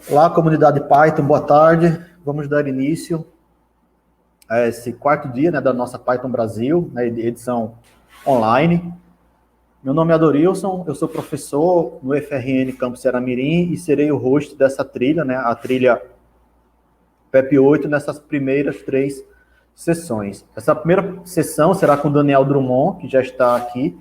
Olá, comunidade Python, boa tarde. Vamos dar início a esse quarto dia, da nossa Python Brasil, edição online. Meu nome é Adorilson, eu sou professor no FRN Campus Ceará-Mirim e serei o host dessa trilha, a trilha PEP8, nessas primeiras 3 sessões. Essa primeira sessão será com o Daniel Drummond, que já está aqui,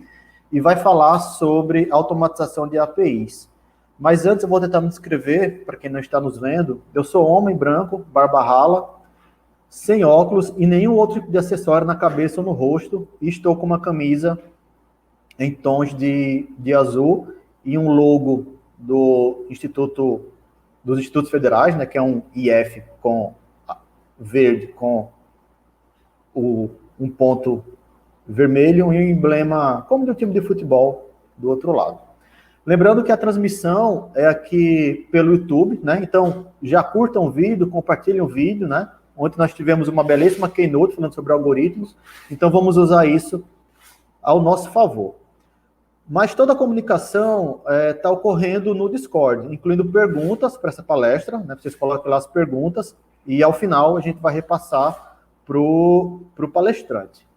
e vai falar sobre automatização de APIs. Mas antes eu vou tentar me descrever, para quem não está nos vendo. Eu sou homem branco, barba rala, sem óculos e nenhum outro tipo de acessório na cabeça ou no rosto, e estou com uma camisa em tons de azul e um logo dos Institutos Federais, que é um IF com verde, com um ponto vermelho e um emblema como do time de futebol do outro lado. Lembrando que a transmissão é aqui pelo YouTube, Então, já curtam o vídeo, compartilhem o vídeo, Ontem nós tivemos uma belíssima keynote falando sobre algoritmos, então vamos usar isso ao nosso favor. Mas toda a comunicação está ocorrendo no Discord, incluindo perguntas para essa palestra, Vocês colocam lá as perguntas e ao final a gente vai repassar para o palestrante.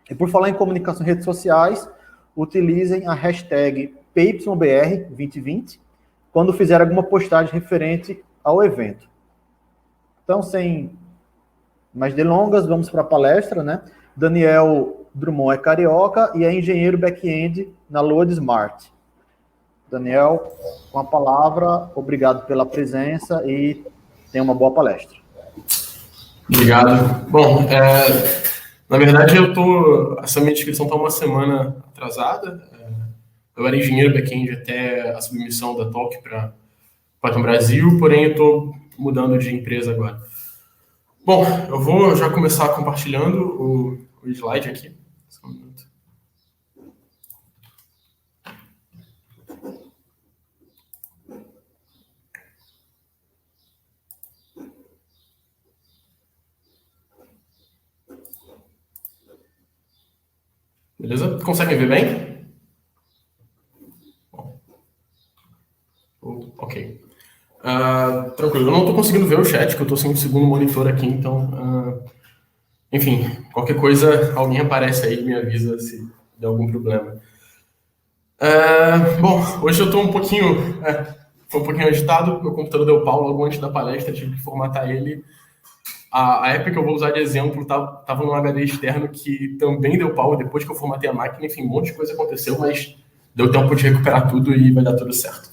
E por falar em comunicação em redes sociais, utilizem a hashtag PYBR2020 quando fizer alguma postagem referente ao evento. Então, sem mais delongas, vamos para a palestra, Daniel Drummond é carioca e é engenheiro back-end na Load Smart. Daniel, com a palavra, obrigado pela presença e tenha uma boa palestra. Obrigado. Bom, na verdade, essa minha inscrição está uma semana atrasada. Eu era engenheiro back-end até a submissão da talk para Python Brasil, porém eu estou mudando de empresa agora. Bom, eu vou já começar compartilhando o slide aqui. Só um minuto. Beleza? Conseguem ver bem? Ok. Tranquilo, eu não estou conseguindo ver o chat, que eu estou sem o segundo monitor aqui, então... enfim, qualquer coisa, alguém aparece aí e me avisa se der algum problema. Bom, hoje eu estou um pouquinho agitado, meu computador deu pau logo antes da palestra, tive que formatar ele. A app que eu vou usar de exemplo estava num HD externo que também deu pau depois que eu formatei a máquina, enfim, um monte de coisa aconteceu, mas deu tempo de recuperar tudo e vai dar tudo certo.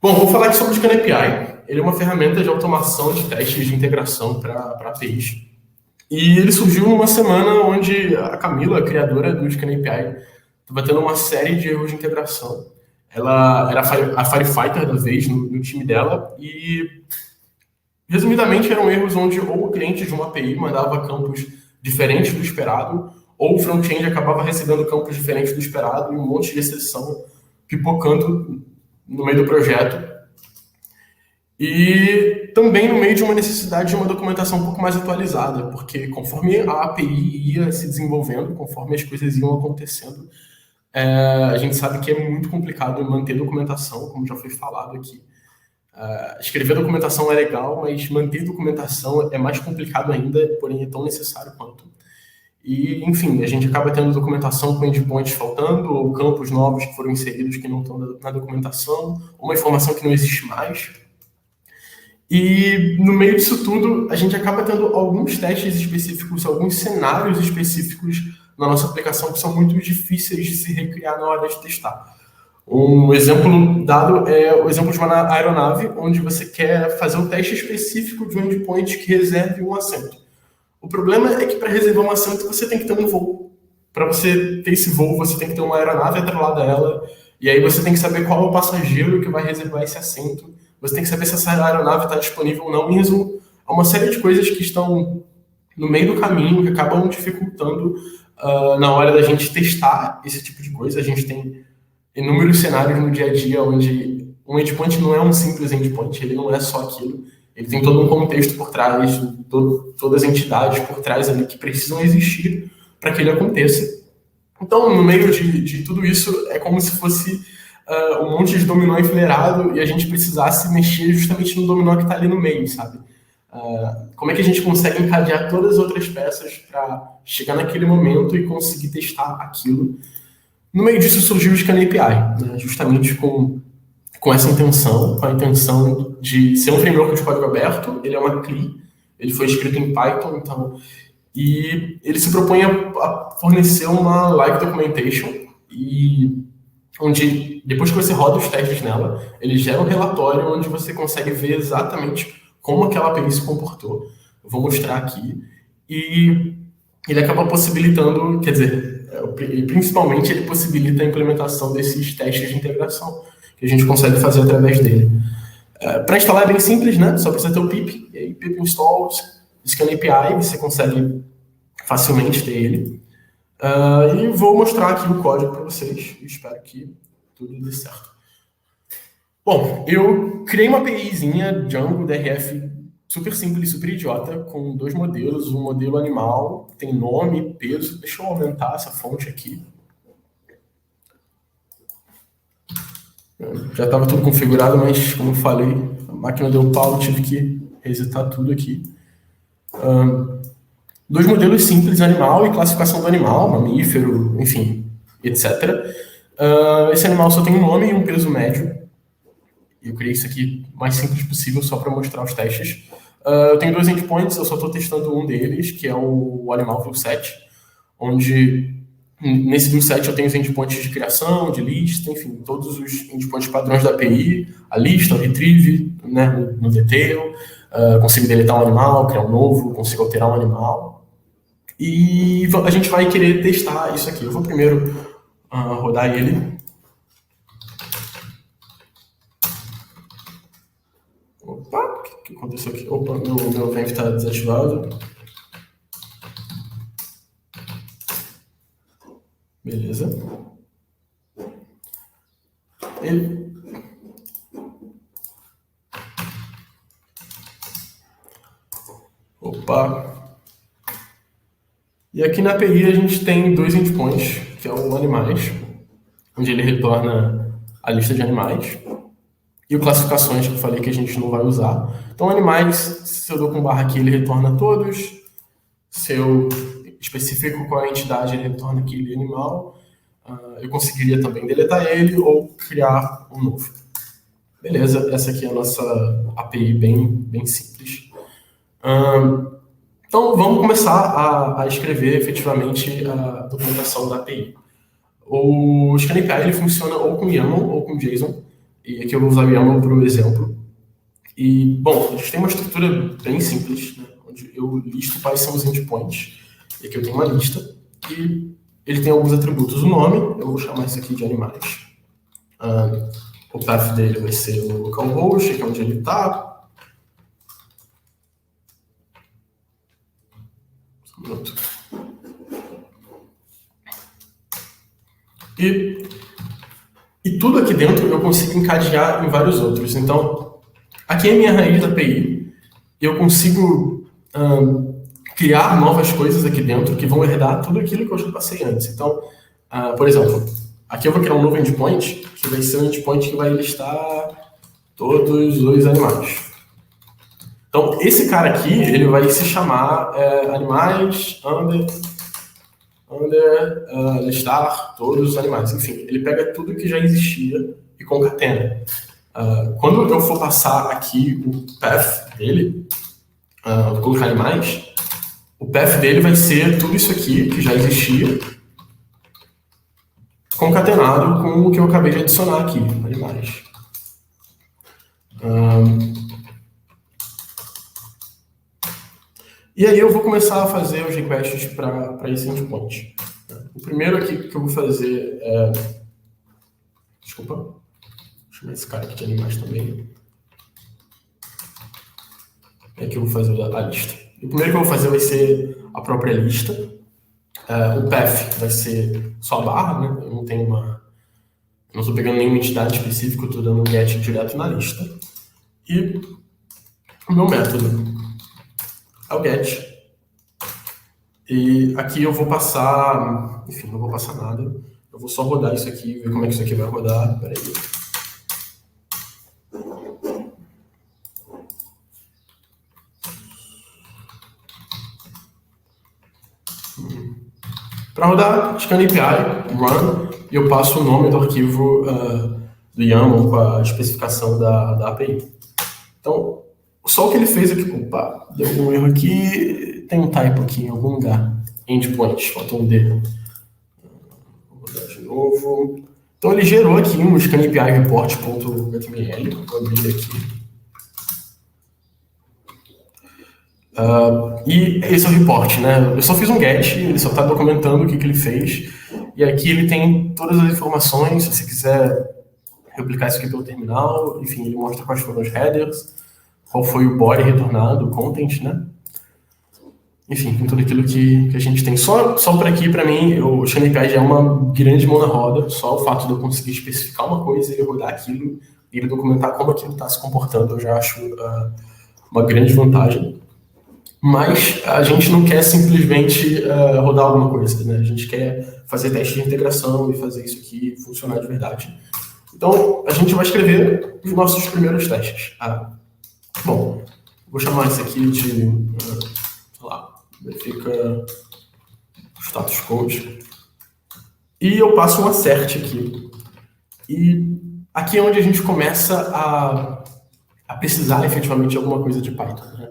Bom, vou falar aqui sobre o Scan API. Ele é uma ferramenta de automação de testes de integração para APIs. E ele surgiu numa semana onde a Camila, a criadora do Scan API, estava tendo uma série de erros de integração. Ela era a firefighter da vez no time dela e, resumidamente, eram erros onde ou o cliente de uma API mandava campos diferentes do esperado, ou o front-end acabava recebendo campos diferentes do esperado e um monte de exceção pipocando no meio do projeto. E também no meio de uma necessidade de uma documentação um pouco mais atualizada, porque conforme a API ia se desenvolvendo, conforme as coisas iam acontecendo, a gente sabe que é muito complicado manter documentação, como já foi falado aqui. Escrever documentação é legal, mas manter documentação é mais complicado ainda, porém é tão necessário quanto. E, enfim, a gente acaba tendo documentação com endpoints faltando, ou campos novos que foram inseridos que não estão na documentação, uma informação que não existe mais. E, no meio disso tudo, a gente acaba tendo alguns testes específicos, alguns cenários específicos na nossa aplicação que são muito difíceis de se recriar na hora de testar. Um exemplo dado é o exemplo de uma aeronave, onde você quer fazer um teste específico de um endpoint que reserve um assento. O problema é que para reservar um assento você tem que ter um voo. Para você ter esse voo, você tem que ter uma aeronave atrelada a ela, e aí você tem que saber qual é o passageiro que vai reservar esse assento, você tem que saber se essa aeronave está disponível ou não. Em resumo, há uma série de coisas que estão no meio do caminho, que acabam dificultando na hora da gente testar esse tipo de coisa. A gente tem inúmeros cenários no dia a dia onde um endpoint não é um simples endpoint, ele não é só aquilo. Ele tem todo um contexto por trás, todas as entidades por trás ali que precisam existir para que ele aconteça. Então, no meio de tudo isso, é como se fosse um monte de dominó enfileirado e a gente precisasse mexer justamente no dominó que está ali no meio, sabe? Como é que a gente consegue encadear todas as outras peças para chegar naquele momento e conseguir testar aquilo? No meio disso surgiu o Scan API, né? Justamente com essa intenção, com a intenção de ser um framework de código aberto. Ele é uma CLI, ele foi escrito em Python, então, e ele se propõe a fornecer uma live documentation, e onde, depois que você roda os testes nela, ele gera um relatório onde você consegue ver exatamente como aquela API se comportou. Eu vou mostrar aqui. E ele acaba possibilitando, quer dizer, principalmente ele possibilita a implementação desses testes de integração, que a gente consegue fazer através dele. Para instalar é bem simples, né? Só precisa ter o pip, e aí pip install, Scan API, você consegue facilmente ter ele. E vou mostrar aqui o código para vocês, espero que tudo dê certo. Bom, eu criei uma APIzinha Django DRF super simples, super idiota, com 2 modelos, um modelo animal, tem nome, peso. Deixa eu aumentar essa fonte aqui. Já estava tudo configurado, mas como eu falei, a máquina deu pau, eu tive que resetar tudo aqui. 2 modelos simples, animal e classificação do animal, mamífero, enfim, etc. Esse animal só tem um nome e um peso médio. Eu criei isso aqui o mais simples possível, só para mostrar os testes. Eu tenho 2 endpoints, eu só estou testando um deles, que é o animal view7, onde nesse view7 eu tenho os endpoints de criação, de lista, enfim, todos os endpoints padrões da API, a lista, o retrieve, né, no detail, consigo deletar um animal, criar um novo, consigo alterar um animal. E a gente vai querer testar isso aqui. Eu vou primeiro rodar ele. Opa, o que aconteceu aqui? Opa, meu vent está desativado. Beleza. Opa. E aqui na API a gente tem 2 endpoints, que é o animais, onde ele retorna a lista de animais, e o classificações, que eu falei que a gente não vai usar. Então, animais, se eu dou com barra aqui, ele retorna todos. Se eu especifico qual é a entidade, ele retorna aquele animal. Eu conseguiria também deletar ele ou criar um novo. Beleza, essa aqui é a nossa API bem simples. Então, vamos começar a escrever efetivamente a documentação da API. O Scan API ele funciona ou com YAML ou com JSON. E aqui eu vou usar o YAML para o exemplo. E, bom, a gente tem uma estrutura bem simples, né, onde eu listo quais são os endpoints. E aqui eu tenho uma lista. E ele tem alguns atributos. O nome, eu vou chamar isso aqui de animais. O path dele vai ser o localhost, que é onde ele está. Um minuto. E tudo aqui dentro eu consigo encadear em vários outros. Então, aqui é a minha raiz da API. Eu consigo criar novas coisas aqui dentro que vão herdar tudo aquilo que eu já passei antes. Então, por exemplo, aqui eu vou criar um novo endpoint, que vai ser um endpoint que vai listar todos os animais. Então, esse cara aqui, ele vai se chamar animais listar todos os animais. Enfim, ele pega tudo que já existia e concatena. Quando eu for passar aqui o path dele, vou colocar animais, o path dele vai ser tudo isso aqui que já existia, concatenado com o que eu acabei de adicionar aqui, animais. E aí eu vou começar a fazer os requests para esse endpoint. O primeiro aqui que eu vou fazer é... Desculpa. Vou chamar esse cara aqui de animais também. É que eu vou fazer a lista. O primeiro que eu vou fazer vai ser a própria lista. O path vai ser só a barra, né? Eu não tenho uma... não estou pegando nenhuma entidade específica, eu estou dando um get direto na lista. E o meu método é o get. E aqui eu vou passar... Enfim, não vou passar nada. Eu vou só rodar isso aqui, ver como é que isso aqui vai rodar. Peraí. Para rodar, scan API, run, e eu passo o nome do arquivo do YAML com a especificação da API. Então, só o que ele fez aqui, opa, deu um erro aqui, tem um typo aqui em algum lugar, endpoint, faltou um D. Vou rodar de novo. Então ele gerou aqui um scan API report.html, vou abrir aqui. E esse é o report, né? Eu só fiz um get, ele só está documentando o que ele fez. E aqui ele tem todas as informações, se você quiser replicar isso aqui pelo terminal, enfim, ele mostra quais foram os headers, qual foi o body retornado, o content, né? Enfim, tem tudo aquilo que a gente tem. Só para aqui, para mim, o Scan API já é uma grande mão na roda, só o fato de eu conseguir especificar uma coisa e rodar aquilo, e ele documentar como aquilo está se comportando, eu já acho uma grande vantagem. Mas a gente não quer simplesmente rodar alguma coisa, né? A gente quer fazer teste de integração e fazer isso aqui funcionar de verdade. Então, a gente vai escrever os nossos primeiros testes. Bom, vou chamar isso aqui de, sei lá, verifica status code. E eu passo um assert aqui. E aqui é onde a gente começa a precisar efetivamente de alguma coisa de Python, né?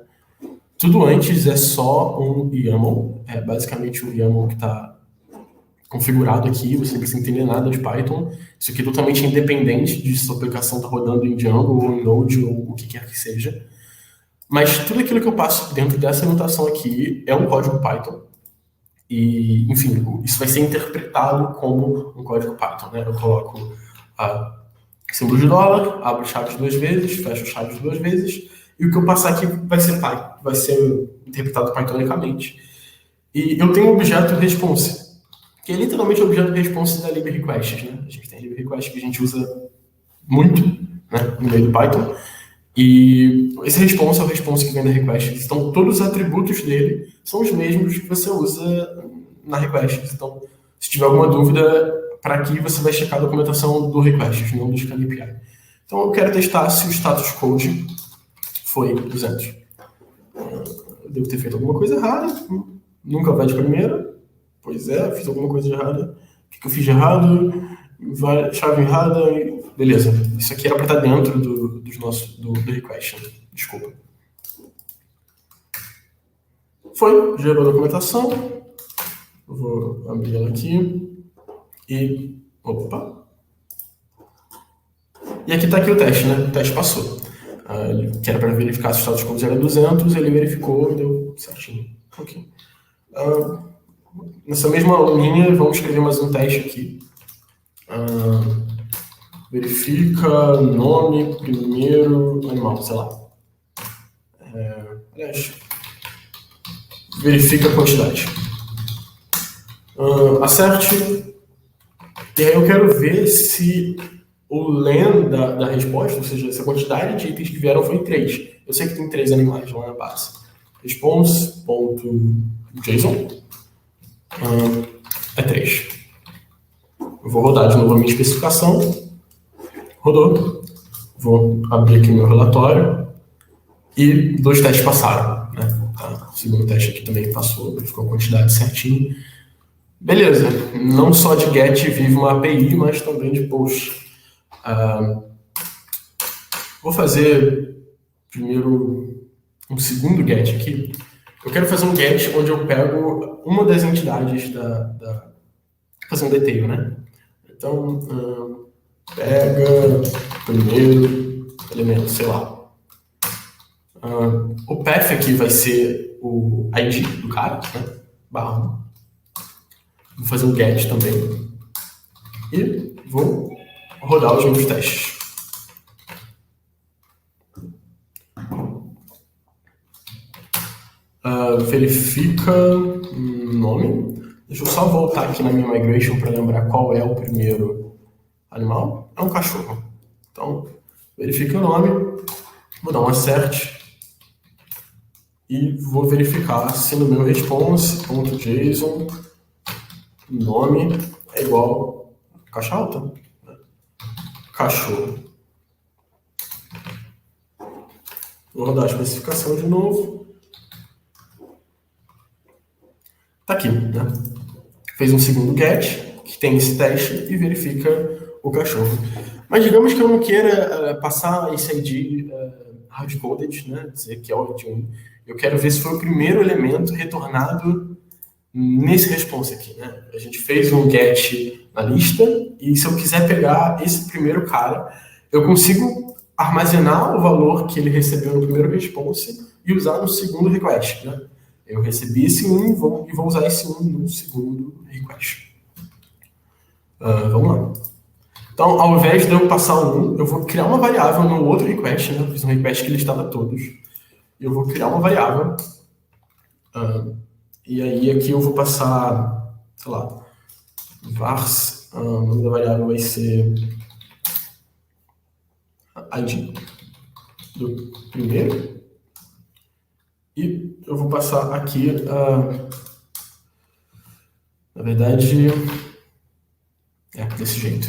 Tudo antes é só um YAML, é basicamente um YAML que está configurado aqui, você não precisa entender nada de Python. Isso aqui é totalmente independente de se a aplicação está rodando em Django ou em Node ou o que quer que seja. Mas tudo aquilo que eu passo dentro dessa anotação aqui é um código Python. E, enfim, isso vai ser interpretado como um código Python, né? Eu coloco símbolo de dólar, abro chaves 2 vezes, fecho chaves 2 vezes, e o que eu passar aqui vai ser interpretado pythonicamente. E eu tenho um objeto response, que é literalmente o objeto response da lib requests, né? A gente tem lib request que a gente usa muito, né, no meio do Python. E esse response é o response que vem da request. Então, todos os atributos dele são os mesmos que você usa na request. Então, se tiver alguma dúvida, para aqui você vai checar a documentação do request, não do scan API. Então, eu quero testar se o status code foi 200. Eu devo ter feito alguma coisa errada. Nunca vai de primeira. Pois é, fiz alguma coisa de errada. O que eu fiz de errado? Chave errada. Beleza. Isso aqui era para estar dentro do request. Desculpa. Foi. Gerou a documentação. Eu vou abrir ela aqui. E... Opa. E aqui está aqui o teste, né? O teste passou. Que era para verificar se o status code era 200, ele verificou e deu certinho. Ok. Nessa mesma linha, vamos escrever mais um teste aqui. Verifica nome, primeiro animal, sei lá. Aliás, verifica a quantidade. Acerte. E aí eu quero ver se o len da resposta, ou seja, se a quantidade de itens que vieram foi 3. Eu sei que tem 3 animais lá na base. Response.json é 3. Eu vou rodar de novo a minha especificação. Rodou. Vou abrir aqui meu relatório. E 2 testes passaram, né? O segundo teste aqui também passou, verificou a quantidade certinho. Beleza. Não só de get vive uma API, mas também de post. Vou fazer primeiro um segundo get aqui. Eu quero fazer um get onde eu pego uma das entidades fazer um detail, né? Então, pega primeiro elemento, sei lá. O path aqui vai ser o ID do cara, né? /1. Vou fazer um get também. E vou rodar os meus testes. Verifica nome. Deixa eu só voltar aqui na minha migration para lembrar qual é o primeiro animal. É um cachorro. Então, verifica o nome. Vou dar um assert. E vou verificar se no meu response.json nome é igual caixa alta, cachorro. Vou rodar a especificação de novo. Tá aqui, né? Fez um segundo get, que tem esse teste, e verifica o cachorro. Mas digamos que eu não queira passar esse ID hardcoded, né? Dizer que é o ID 1. Eu quero ver se foi o primeiro elemento retornado nesse response aqui, né? A gente fez um get na lista, e se eu quiser pegar esse primeiro cara, eu consigo armazenar o valor que ele recebeu no primeiro response e usar no segundo request, né? Eu recebi esse 1 e vou usar esse 1 no segundo request. Vamos lá. Então, ao invés de eu passar um 1, eu vou criar uma variável no outro request, né? Eu fiz um request que listava todos. E eu vou criar uma variável. E aí aqui eu vou passar, sei lá, vars. O nome da variável vai ser ID do primeiro. E eu vou passar aqui, na verdade, desse jeito.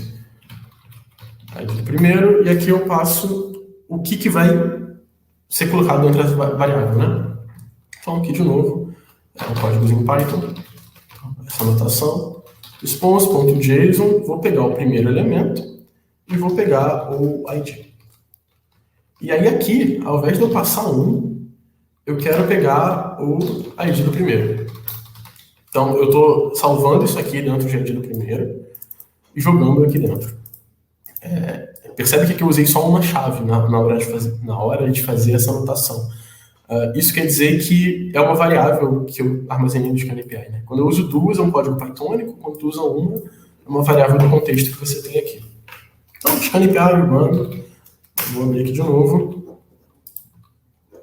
ID do primeiro, e aqui eu passo o que vai ser colocado dentro dessa variável, né? Então aqui de novo, um códigozinho Python, essa anotação, response.json, vou pegar o primeiro elemento e vou pegar o ID. E aí aqui, ao invés de eu passar um, eu quero pegar o ID do primeiro. Então, eu estou salvando isso aqui dentro do ID do primeiro e jogando aqui dentro. Percebe que aqui eu usei só uma chave na hora de fazer essa anotação. Isso quer dizer que é uma variável que eu armazenei no ScanAPI, né? Quando eu uso duas, é um código pythonico. Quando tu usa uma, é uma variável do contexto que você tem aqui. Então, ScanAPI, run, vou abrir aqui de novo.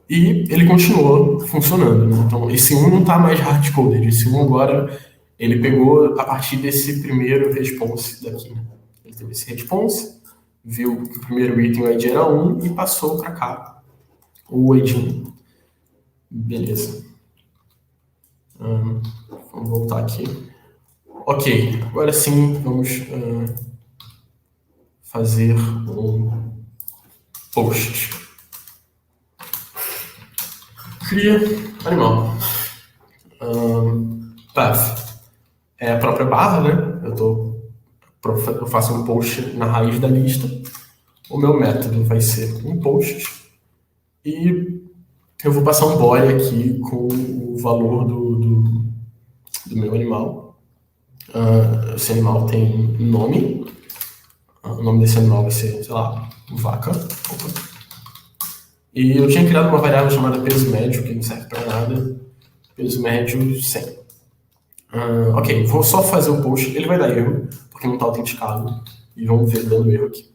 E ele continuou funcionando, né? Então, esse 1 não está mais hardcoded. Esse 1 agora, ele pegou a partir desse primeiro response daqui, né? Ele teve esse response, viu que o primeiro item, o ID era 1, e passou para cá o ID 1. Beleza. Vamos voltar aqui. Ok, agora sim, vamos fazer um post. Cria animal. Path é a própria barra, né? Eu faço um post na raiz da lista. O meu método vai ser um post. E eu vou passar um body aqui com o valor do meu animal. Esse animal tem nome. O nome desse animal vai ser, sei lá, vaca. E eu tinha criado uma variável chamada peso médio, que não serve para nada. Peso médio 100. Ok, vou só fazer o post. Ele vai dar erro, porque não está autenticado. E vamos ver dando erro aqui.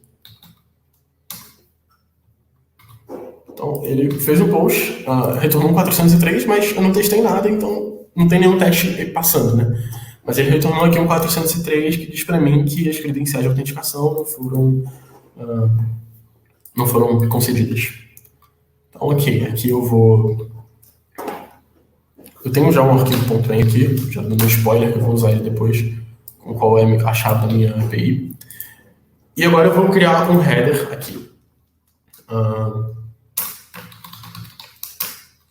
Então, ele fez o post, retornou um 403, mas eu não testei nada, então não tem nenhum teste passando, né? Mas ele retornou aqui um 403, que diz para mim que as credenciais de autenticação não foram concedidas. Então, ok, aqui eu tenho já um arquivo.em aqui, já dando um spoiler que eu vou usar ele depois, com qual é a chave da minha API. E agora eu vou criar um header aqui.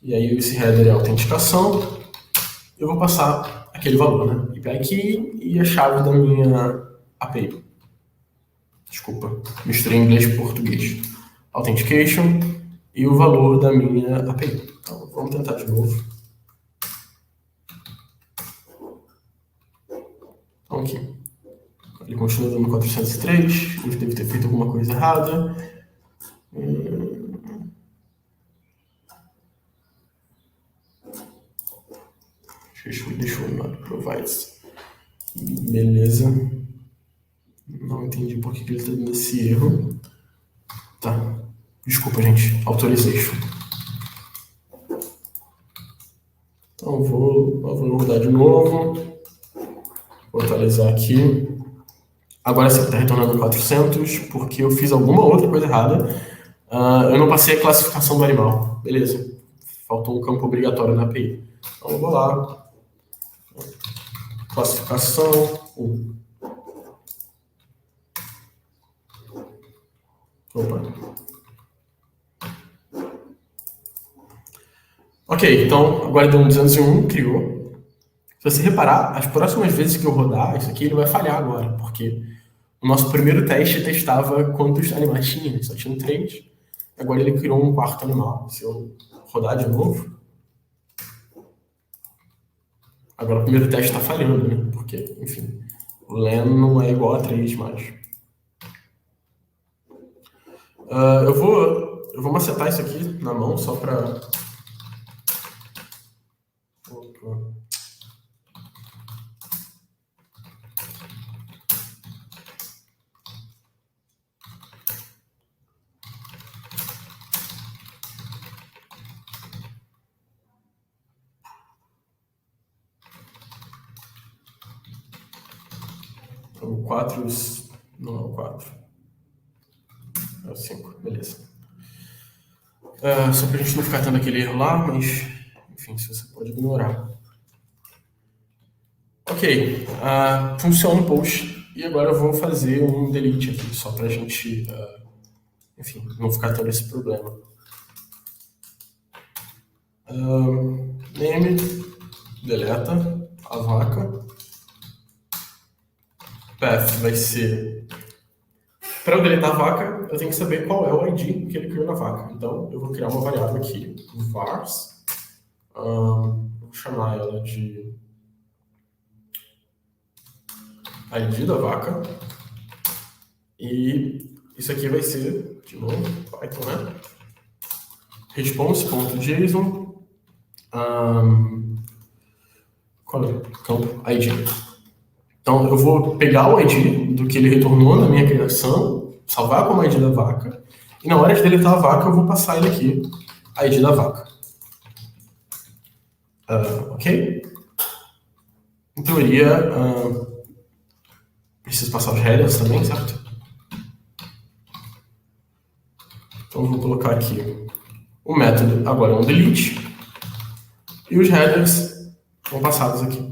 E aí esse header é a autenticação. Eu vou passar aquele valor, né? API key e a chave da minha API. Desculpa, misturei inglês e português. Authentication e o valor da minha API. Então, vamos tentar de novo. Então, aqui. Ele continua dando 403. Ele deve ter feito alguma coisa errada. Deixa eu not provides. Beleza. Não entendi por que ele está dando esse erro. Tá. Desculpa, gente. Authorization. Então, vou rodar de novo. Vou atualizar aqui. Agora sim, está retornando 400, porque eu fiz alguma outra coisa errada. Eu não passei a classificação do animal. Beleza. Faltou um campo obrigatório na API. Então, eu vou lá. Classificação 1. Opa. Ok, então agora deu um 201, criou. Se você reparar, as próximas vezes que eu rodar isso aqui, ele vai falhar agora, porque o nosso primeiro teste testava quantos animais tinha, só tinham 3. Agora ele criou um quarto animal. Se eu rodar de novo, agora o primeiro teste está falhando, né? Porque, enfim, o len não é igual a 3 mais. Eu vou macetar isso aqui na mão só para... O 4 não é o 4. É o 5, beleza. Só pra gente não ficar tendo aquele erro lá, mas enfim, se você pode ignorar. Ok, funciona o post. E agora eu vou fazer um delete aqui, só pra gente, enfim, não ficar tendo esse problema. Name, deleta a vaca. Path vai ser... Para eu deletar a vaca, eu tenho que saber qual é o ID que ele criou na vaca. Então, eu vou criar uma variável aqui, vars. Vou chamar ela de ID da vaca. E isso aqui vai ser, de novo, Python, né? Response.json. Qual é o campo? ID. Então, eu vou pegar o ID do que ele retornou na minha criação, salvar como ID da vaca, e na hora de deletar a vaca, eu vou passar ele aqui, ID da vaca. Ok? Em teoria, preciso passar os headers também, certo? Então, eu vou colocar aqui o método agora é um delete, e os headers vão passados aqui.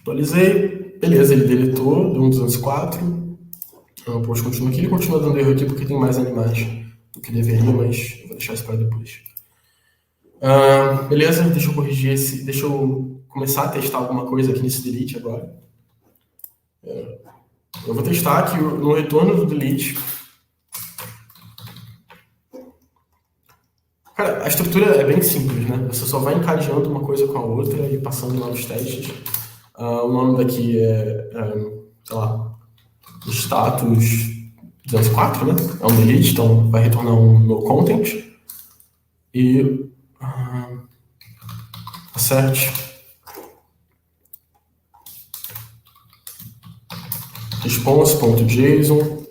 Atualizei, beleza, ele deletou, deu um 204. O post continua aqui, ele continua dando erro aqui porque tem mais animais do que deveria, mas eu vou deixar isso para depois. Beleza, deixa eu corrigir esse, deixa eu começar a testar alguma coisa aqui nesse delete agora. Eu vou testar aqui no retorno do delete. Cara, a estrutura é bem simples, né? Você só vai encadeando uma coisa com a outra e passando novos testes. O nome daqui é, sei lá, status 204, né? É um delete, então vai retornar um no content. E assert response.json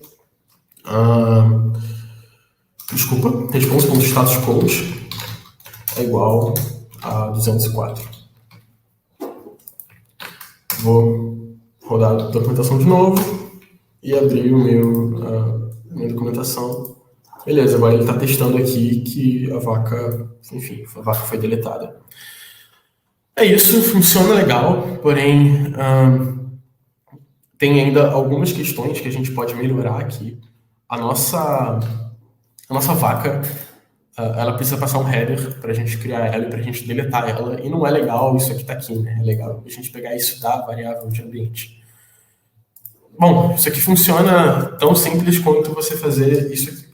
desculpa, response.statuscode é igual a 204. Vou rodar a documentação de novo e abrir minha documentação. Beleza, agora ele está testando aqui que a vaca, enfim, a vaca foi deletada. É isso, funciona legal, porém tem ainda algumas questões que a gente pode melhorar aqui. A nossa vaca, ela precisa passar um header para a gente criar ela e para a gente deletar ela, e não é legal isso aqui tá aqui, né? É legal a gente pegar isso da variável de ambiente. Bom, isso aqui funciona tão simples quanto você fazer isso aqui.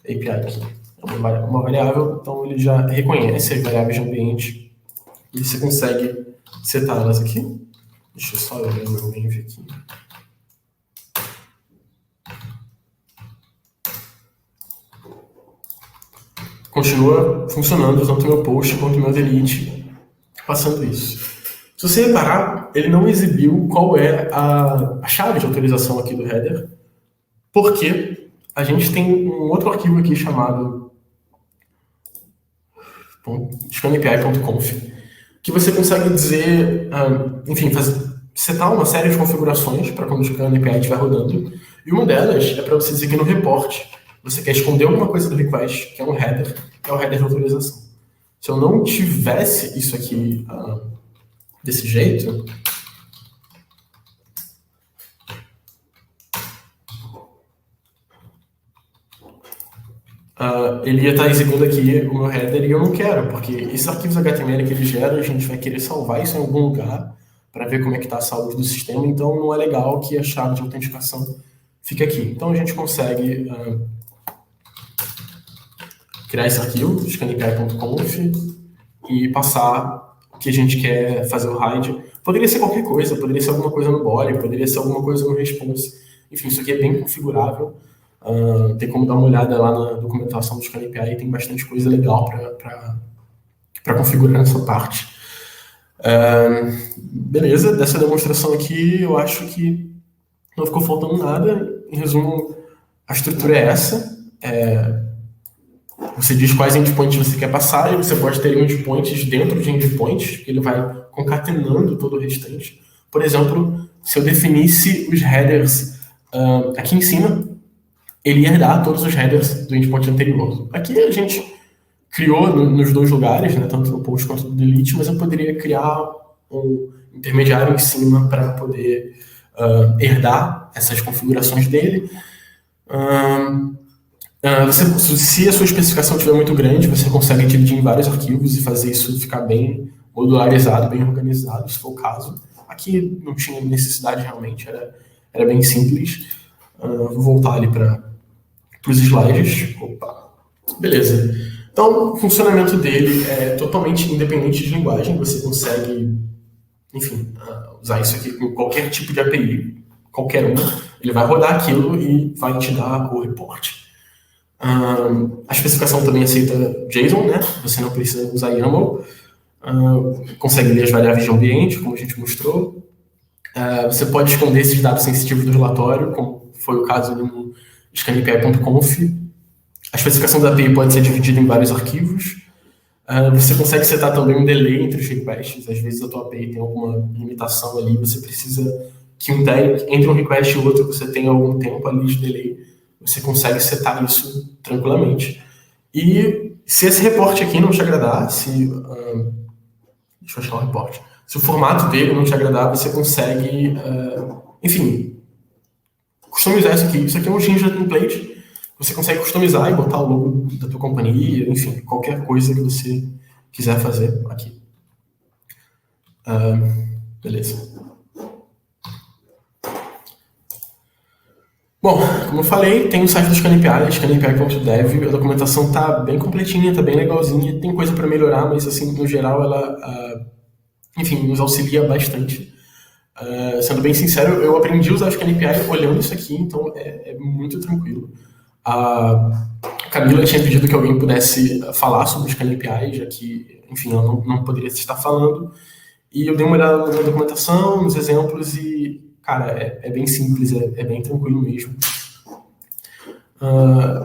API aqui. É uma variável, então ele já reconhece as variáveis de ambiente e você consegue setar elas aqui. Deixa eu só ler o meu env aqui. Continua funcionando tanto o meu post quanto o meu delete, passando isso. Se você reparar, ele não exibiu qual é a chave de autorização aqui do header, porque a gente tem um outro arquivo aqui chamado scanAPI.conf, que você consegue dizer, enfim, setar uma série de configurações para quando o scanAPI estiver rodando, e uma delas é para você dizer que no report você quer esconder alguma coisa do request, que é um header, que é o header de autorização. Se eu não tivesse isso aqui desse jeito, ele ia estar exibindo aqui o meu header e eu não quero, porque esses arquivos HTML que ele gera, a gente vai querer salvar isso em algum lugar para ver como é que está a saúde do sistema, então não é legal que a chave de autenticação fique aqui. Então a gente consegue criar esse arquivo, scanapy.conf, e passar o que a gente quer fazer o hide. Poderia ser qualquer coisa, poderia ser alguma coisa no body, poderia ser alguma coisa no response. Enfim, isso aqui é bem configurável. Tem como dar uma olhada lá na documentação do ScanAPI, tem bastante coisa legal para configurar nessa parte. Beleza, dessa demonstração aqui eu acho que não ficou faltando nada. Em resumo, a estrutura é essa. Você diz quais endpoints você quer passar e você pode ter endpoints dentro de endpoints, que ele vai concatenando todo o restante. Por exemplo, se eu definisse os headers aqui em cima, ele ia herdar todos os headers do endpoint anterior. Aqui a gente criou nos dois lugares, né, tanto no post quanto no delete, mas eu poderia criar um intermediário em cima para poder herdar essas configurações dele. Se a sua especificação estiver muito grande, você consegue dividir em vários arquivos e fazer isso ficar bem modularizado, bem organizado, se for o caso. Aqui não tinha necessidade realmente, era bem simples. Vou voltar ali para os slides. Opa. Beleza. Então, o funcionamento dele é totalmente independente de linguagem. Você consegue, enfim, usar isso aqui com qualquer tipo de API, qualquer um. Ele vai rodar aquilo e vai te dar o report. A especificação também aceita JSON, né? Você não precisa usar YAML. Consegue ler as variáveis de ambiente, como a gente mostrou. Você pode esconder esses dados sensitivos do relatório, como foi o caso no scanapy.conf. A especificação da API pode ser dividida em vários arquivos. Você consegue setar também um delay entre os requests. Às vezes a tua API tem alguma limitação ali, você precisa que entre um request e o outro você tenha algum tempo ali de delay. Você consegue setar isso tranquilamente. E se esse reporte aqui não te agradar, deixa eu achar o reporte. Se o formato dele não te agradar, você consegue, enfim, customizar isso aqui. Isso aqui é um Jinja template. Você consegue customizar e botar o logo da tua companhia, enfim, qualquer coisa que você quiser fazer aqui. Beleza. Bom, como eu falei, tem o site do ScanAPI, scanAPI.dev, a documentação tá bem completinha, tá bem legalzinha, tem coisa para melhorar, mas assim, no geral ela, enfim, nos auxilia bastante. Sendo bem sincero, eu aprendi a usar o ScanAPI olhando isso aqui, então é muito tranquilo. A Camila tinha pedido que alguém pudesse falar sobre o ScanAPI, já que, enfim, ela não poderia estar falando, e eu dei uma olhada na documentação, nos exemplos e cara, é bem simples, é bem tranquilo mesmo.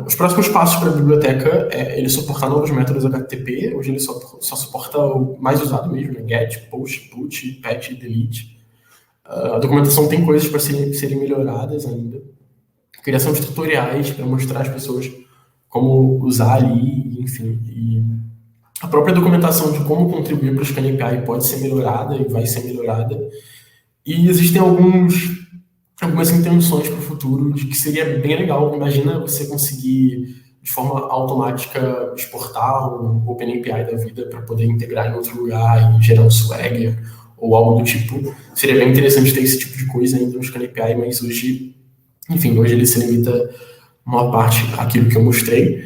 Os próximos passos para a biblioteca é ele suportar novos métodos HTTP. Hoje ele só suporta o mais usado mesmo, né? Get, Post, Put, Patch, Delete. A documentação tem coisas para serem melhoradas ainda. Criação de tutoriais para mostrar às pessoas como usar ali, enfim. E a própria documentação de como contribuir para o ScanAPI pode ser melhorada e vai ser melhorada. E existem algumas intenções para o futuro de que seria bem legal. Imagina você conseguir, de forma automática, exportar um OpenAPI da vida para poder integrar em outro lugar e gerar um Swagger ou algo do tipo. Seria bem interessante ter esse tipo de coisa ainda no ScanAPI, mas hoje, enfim, hoje ele se limita a maior parte àquilo que eu mostrei.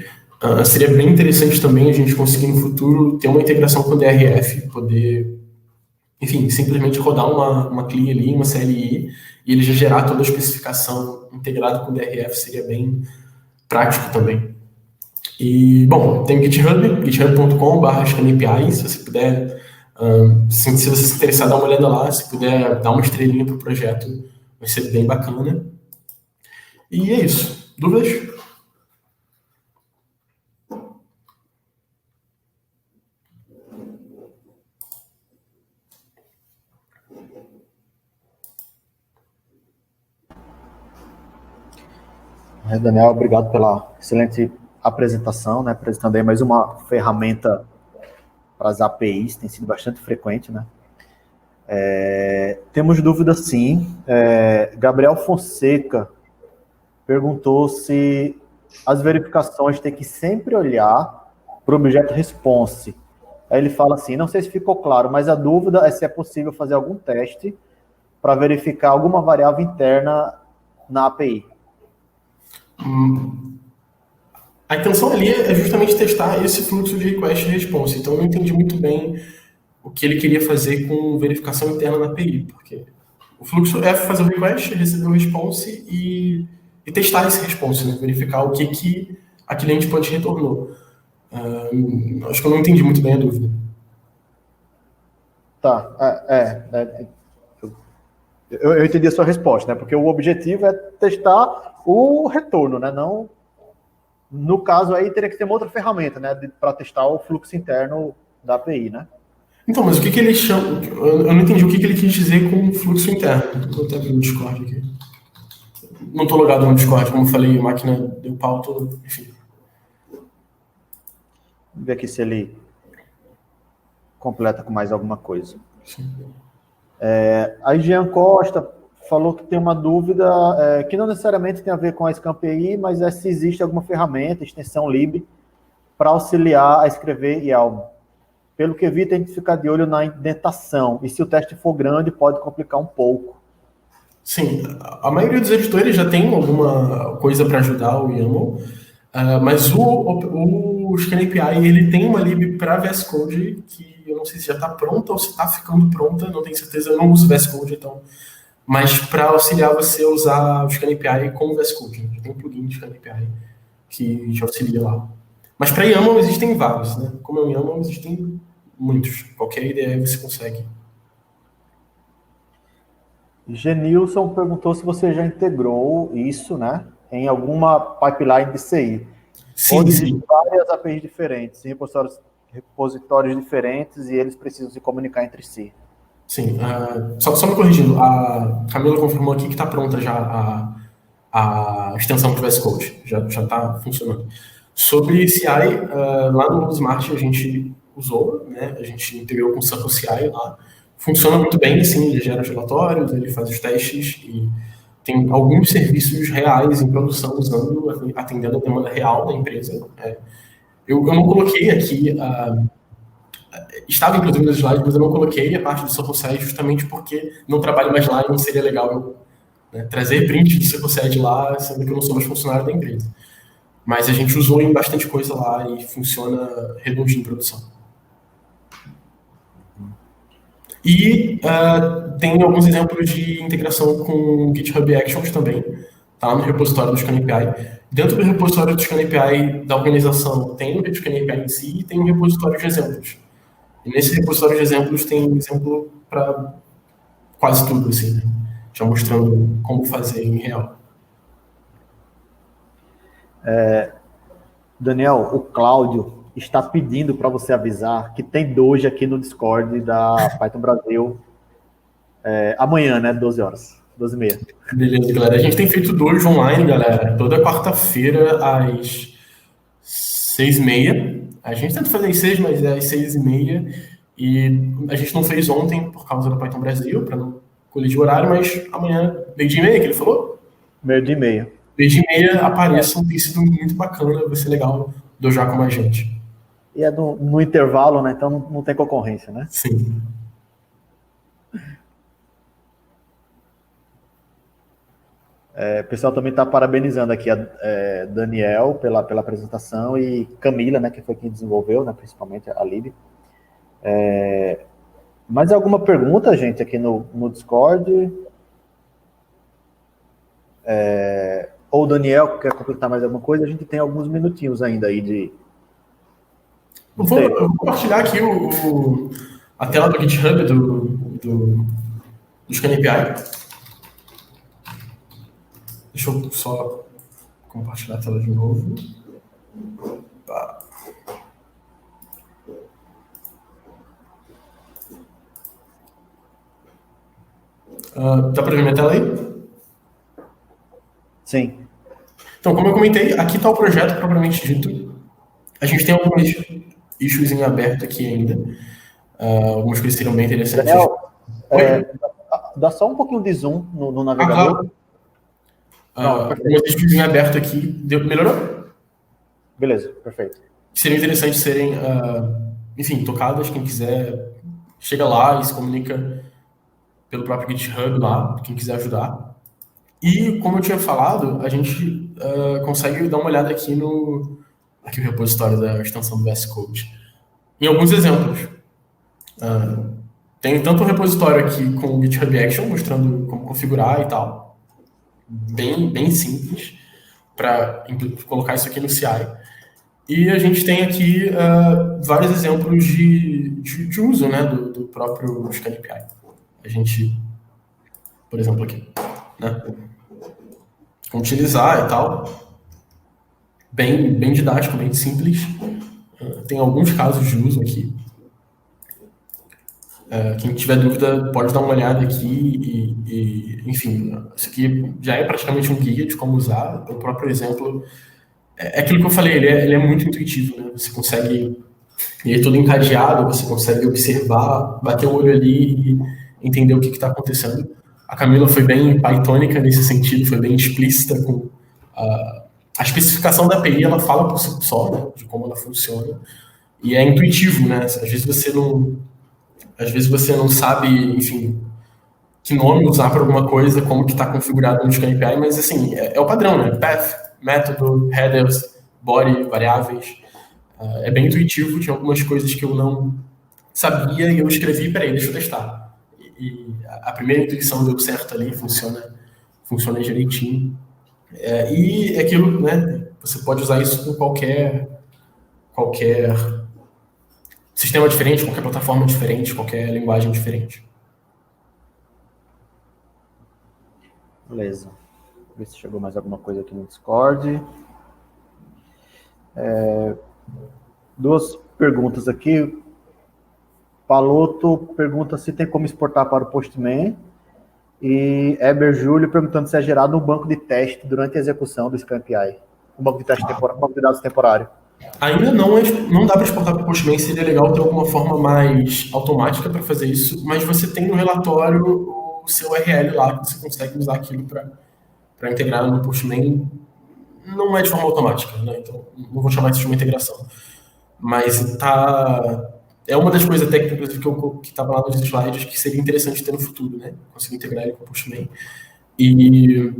Seria bem interessante também a gente conseguir no futuro ter uma integração com o DRF, poder, enfim, simplesmente rodar uma CLI ali, uma CLI, e ele já gerar toda a especificação integrada com o DRF, seria bem prático também. E, bom, tem o GitHub, github.com/ScanAPI, se você puder, se você se interessar, dá uma olhada lá, se puder dar uma estrelinha para o projeto, vai ser bem bacana. E é isso. Dúvidas? Daniel, obrigado pela excelente apresentação, né? Apresentando aí mais uma ferramenta para as APIs, tem sido bastante frequente, né? Temos dúvida sim. Gabriel Fonseca perguntou se as verificações têm que sempre olhar para o objeto response. Aí ele fala assim, não sei se ficou claro, mas a dúvida é se é possível fazer algum teste para verificar alguma variável interna na API. A intenção ali é justamente testar esse fluxo de request e response. Então eu não entendi muito bem o que ele queria fazer com verificação interna na API, porque o fluxo é fazer o request, receber o response e testar esse response, né? Verificar o que a cliente pode retornou. Acho que eu não entendi muito bem a dúvida. Tá, eu entendi a sua resposta, né? Porque o objetivo é testar o retorno, né? Não, no caso aí teria que ter uma outra ferramenta, né? Para testar o fluxo interno da API, né? Então, mas o que ele chama... Eu não entendi o que ele quis dizer com fluxo interno. Vou até abrir o Discord aqui. Não estou logado no Discord, como eu falei, a máquina deu pau todo, enfim. Vamos ver aqui se ele completa com mais alguma coisa. Aí Jean Costa falou que tem uma dúvida que não necessariamente tem a ver com a SCAMPI, mas é se existe alguma ferramenta, extensão lib, para auxiliar a escrever YAML. Pelo que vi, tem que ficar de olho na indentação, e se o teste for grande, pode complicar um pouco. Sim, a maioria dos editores já tem alguma coisa para ajudar o YAML, mas o ScanAPI ele tem uma lib para VS Code que eu não sei se já está pronta ou se está ficando pronta, não tenho certeza, eu não uso VS Code, então. Mas para auxiliar você a usar o ScanAPI com o VS Code, já tem um plugin de ScanAPI que te auxilia lá. Mas para YAML existem vários, né? Como é um YAML, existem muitos. Qualquer ideia você consegue. Genilson perguntou se você já integrou isso, né, em alguma pipeline de CI. Sim, onde sim. existem várias APIs diferentes, repositórios diferentes, e eles precisam se comunicar entre si. Sim, só me corrigindo, a Camila confirmou aqui que está pronta já a extensão para o VS Code, já está funcionando. Sobre CI, lá no Smart a gente usou, né, a gente integrou com o Circle CI lá, funciona muito bem, sim, ele gera os relatórios, ele faz os testes e tem alguns serviços reais em produção usando, atendendo a demanda real da empresa. Eu não coloquei aqui, estava inclusive nos slides, mas eu não coloquei a parte do Circle justamente porque não trabalho mais lá e não seria legal eu, né, trazer print do Circle lá, sendo que eu não sou mais funcionário da empresa. Mas a gente usou em bastante coisa lá e funciona redondinho em produção. E tem alguns exemplos de integração com GitHub Actions também, tá no repositório do ScanAPI. Dentro do repositório do ScanAPI da organização tem o ScanAPI em si e tem um repositório de exemplos. E nesse repositório de exemplos tem exemplo para quase tudo, assim, né? Já mostrando como fazer em real. Daniel, o Cláudio está pedindo para você avisar que tem Doge aqui no Discord da Python Brasil amanhã, né, 12 horas, 12h30. Beleza, galera. A gente tem feito Doge online, galera, toda quarta-feira às 6h30. A gente tenta fazer às 6, mas é às 6h30. E a gente não fez ontem por causa do Python Brasil, para não colidir o horário, mas amanhã, 12h30, que ele falou? 12h30. 12h30 apareçam, tem sido muito bacana, vai ser legal dojar com a gente. E é no intervalo, né? Então não tem concorrência, né? Sim. O pessoal também está parabenizando aqui a Daniel pela apresentação e Camila, né, que foi quem desenvolveu, né, principalmente a lib. Mais alguma pergunta, gente, aqui no Discord? Ou o Daniel quer completar mais alguma coisa? A gente tem alguns minutinhos ainda aí de... Eu vou compartilhar aqui a tela do GitHub do ScanAPI. Deixa eu só compartilhar a tela de novo. Tá. Dá para ver minha tela aí? Sim. Então, como eu comentei, aqui está o projeto propriamente dito. A gente tem alguns issues em aberto aqui ainda. Algumas coisas seriam bem interessantes. Daniel, Dá só um pouquinho de zoom no navegador. Claro. Esse vídeo aberto aqui, melhorou? Beleza, perfeito. Seria interessante serem, enfim, tocadas. Quem quiser, chega lá e se comunica pelo próprio GitHub lá, quem quiser ajudar. E, como eu tinha falado, a gente consegue dar uma olhada aqui no repositório da extensão do VS Code. Em alguns exemplos. Tem tanto um repositório aqui com o GitHub Action, mostrando como configurar e tal. Bem simples, para colocar isso aqui no CI. E a gente tem aqui vários exemplos de uso, né, do próprio Scan API. A gente, por exemplo, aqui, né, como utilizar e tal. Bem didático, bem simples. Tem alguns casos de uso aqui. Quem tiver dúvida pode dar uma olhada aqui e, enfim, isso aqui já é praticamente um guia de como usar. O próprio exemplo é aquilo que eu falei, ele é muito intuitivo, né? Você consegue, ele é todo encadeado, você consegue observar, bater o olho ali e entender o que está acontecendo. A Camila foi bem pythônica nesse sentido, foi bem explícita com a especificação da API, ela fala por si só, né, de como ela funciona, e é intuitivo, né? Às vezes você não sabe, enfim, que nome usar para alguma coisa, como que está configurado no Scan API, mas assim, é o padrão, né? Path, método, headers, body, variáveis. É bem intuitivo, tinha algumas coisas que eu não sabia e eu escrevi, peraí, deixa eu testar. E a primeira intuição deu certo ali, funciona direitinho. E é aquilo, né? Você pode usar isso com qualquer sistema diferente, qualquer plataforma diferente, qualquer linguagem diferente. Beleza. Vou ver se chegou mais alguma coisa aqui no Discord. Duas perguntas aqui. Paloto pergunta se tem como exportar para o Postman. E Eber Júlio perguntando se é gerado um banco de teste durante a execução do Scan API. Um banco de teste temporário, um banco de dados temporário. Ainda não dá para exportar para o Postman, seria legal ter alguma forma mais automática para fazer isso, mas você tem no relatório o seu URL lá, que você consegue usar aquilo para integrar no Postman. Não é de forma automática, né? Então não vou chamar isso de uma integração. Mas é uma das coisas técnicas que estava lá nos slides que seria interessante ter no futuro, né? Conseguir integrar ele com o Postman. E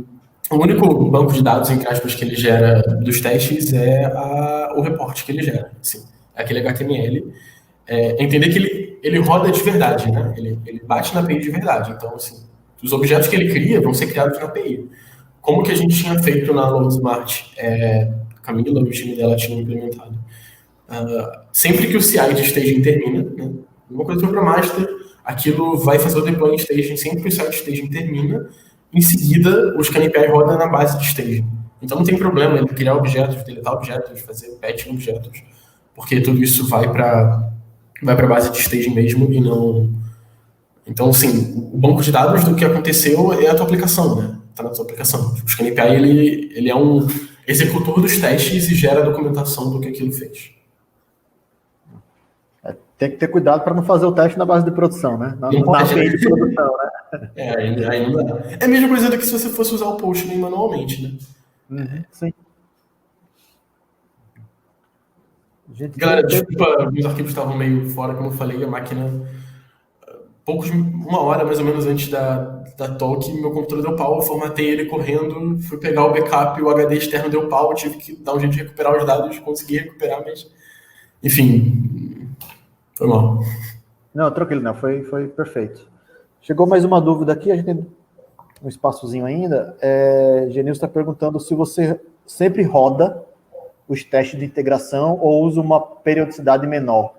o único banco de dados, entre aspas, que ele gera dos testes é o reporte que ele gera. Assim, aquele HTML. Entender que ele roda de verdade, né? Ele bate na API de verdade. Então, assim, os objetos que ele cria vão ser criados na API. Como que a gente tinha feito na LoadSmart, Camila, o time dela tinha implementado. Sempre que o CI de staging termina, né? Uma coisa para master, aquilo vai fazer o deploy em staging sempre que o CI de staging termina. Em seguida, o Scan API roda na base de staging. Então não tem problema ele criar objetos, deletar objetos, fazer patch em objetos, porque tudo isso vai para a base de staging mesmo e não... Então, assim, o banco de dados do que aconteceu é a tua aplicação, né? Está na tua aplicação. O Scan API, ele é um executor dos testes e gera a documentação do que aquilo fez. Tem que ter cuidado para não fazer o teste na base de produção, né? Na API de produção, né? Aí não dá. É a mesma coisa do que se você fosse usar o Postman manualmente, né? Sim. Galera, desculpa, meus arquivos estavam meio fora, como eu falei, a máquina... uma hora mais ou menos antes da talk, meu computador deu pau, eu formatei ele correndo, fui pegar o backup, o HD externo deu pau, tive que dar um jeito de recuperar os dados, consegui recuperar, mas... Enfim, foi mal. Não, tranquilo, não, foi perfeito. Chegou mais uma dúvida aqui, a gente tem um espaçozinho ainda. Genilson está perguntando se você sempre roda os testes de integração ou usa uma periodicidade menor.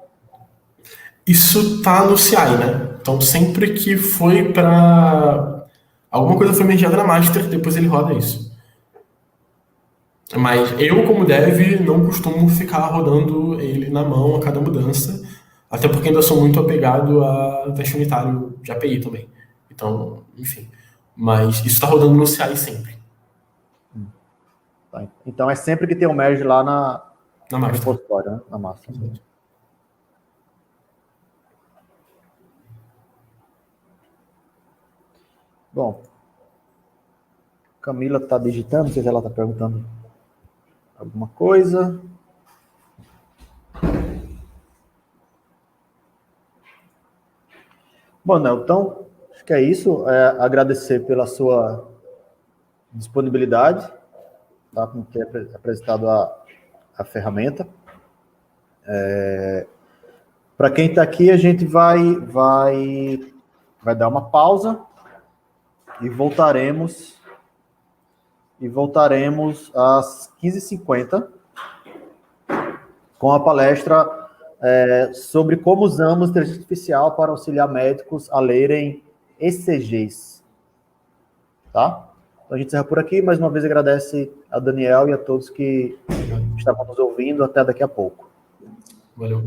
Isso tá no CI, né? Então sempre que foi para... Alguma coisa foi mergeada na master, depois ele roda isso. Mas eu, como dev, não costumo ficar rodando ele na mão a cada mudança, até porque ainda sou muito apegado a teste unitário de API também. Então, enfim. Mas isso está rodando no CI sempre. Tá. Então é sempre que tem um merge lá na master. Repositório, né? Na master. Bom, Camila está digitando, não sei se ela está perguntando alguma coisa. Bom, Nel, então, acho que é isso. Agradecer pela sua disponibilidade, tá, por ter apresentado a ferramenta. Para quem está aqui, a gente vai dar uma pausa e voltaremos às 15h50 com a palestra sobre como usamos inteligência artificial para auxiliar médicos a lerem ECGs. Tá? Então a gente encerra por aqui. Mais uma vez agradece a Daniel e a todos que estavam nos ouvindo. Até daqui a pouco. Valeu.